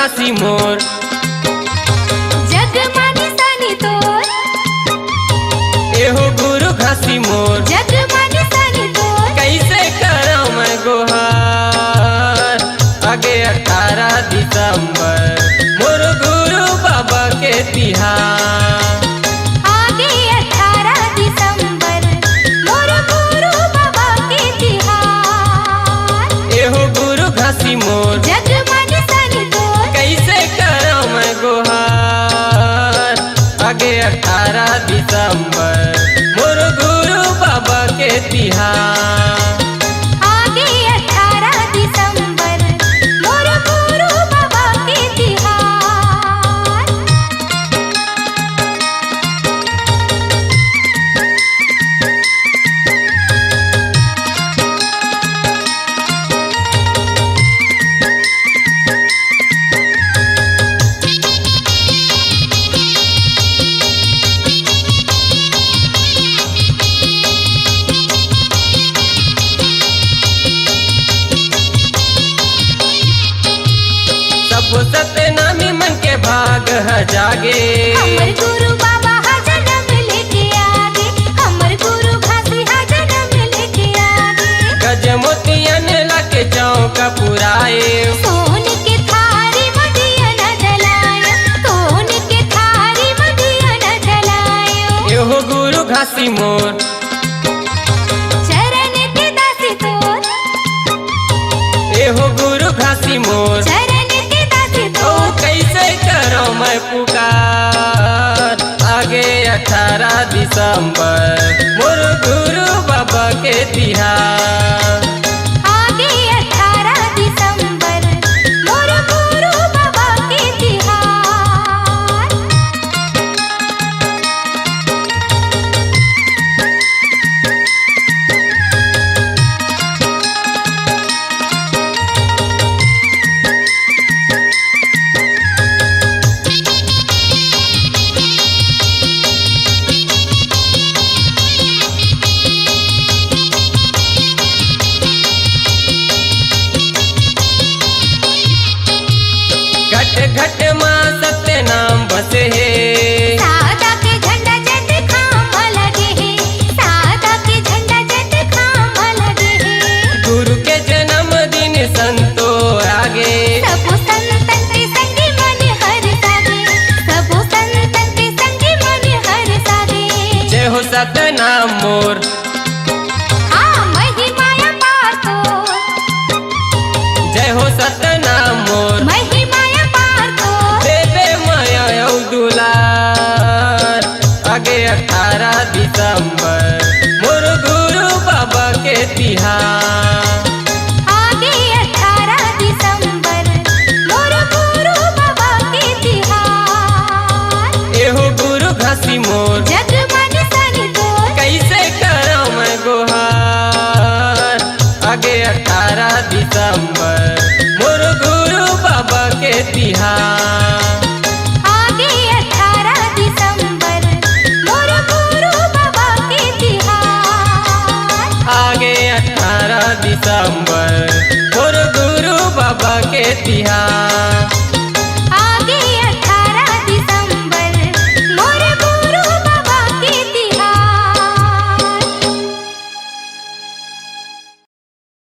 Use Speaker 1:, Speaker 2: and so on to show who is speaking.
Speaker 1: घासी मोर
Speaker 2: जग मानी सानी तोर
Speaker 1: एहो गुरु घासी मोर
Speaker 2: जग मानी सानी तोर
Speaker 1: कैसे करूं मैं गुहार आगे 18 दिसंबर मोर गुरु बाबा के तिहार
Speaker 2: आगे 18 दिसंबर मोर गुरु बाबा के तिहार
Speaker 1: एहो गुरु घासी मोर
Speaker 2: जग मानी सानी तोर
Speaker 1: कैसे करूं मैं गुहार आगे 18 दिसंबर मोर गुरु बाबा के तिहार
Speaker 2: आगे 18 दिसंबर मोर गुरु बाबा के तिहार
Speaker 1: सब सतनामी मन के भाग है जागे
Speaker 2: हमर गुरु बाबा हा जन्म लेके आगे हमर गुरु घासी हा जन्म लेके आगे
Speaker 1: गज मोतियन लके चौका पुराए
Speaker 2: सोन के थारी मदिया न जलायो सोन के थारी मदिया न जलायो
Speaker 1: एहो गुरु घासी मोर
Speaker 2: चरण के दासी तोर
Speaker 1: एहो गुरु घासी मोर
Speaker 2: चरण के दासी
Speaker 1: ओ
Speaker 2: तोर
Speaker 1: कैसे करो मैं पुकार आगे 18 दिसंबर मोर गुरु बाबा के तिहार
Speaker 2: आगे 18 दिसंबर मोर गुरु बाबा के तिहार
Speaker 1: घट घट माँ सत्य नाम बसे है
Speaker 2: सादा के झंडा जट खाम लगे है सादा के झंडा जट खाम लगे है
Speaker 1: गुरु के जन्मदिन संतो आगे
Speaker 2: सबो संतन के संगी मन हर सागे सबो संतन के संगी मन हर सागे
Speaker 1: जय हो सतनाम मोर
Speaker 2: हाँ महिमाया पार तो
Speaker 1: जय हो सतनाम मोर
Speaker 2: महिमाया पार तो
Speaker 1: देवे माया औ दुलार आगे 18 दिसंबर मोर गुरु बाबा के तिहार
Speaker 2: आगे 18 दिसंबर मोर गुरु बाबा के तिहार
Speaker 1: एहो गुरु घासी मोर
Speaker 2: जग मन सानी तोर
Speaker 1: कैसे करूं मैं गुहार आगे 18 दिसंबर मोर गुरु बाबा के तिहार
Speaker 2: आगे 18 दिसंबर मोर गुरु बाबा के तिहार
Speaker 1: आगे 18 दिसंबर मोर गुरु बाबा के तिहार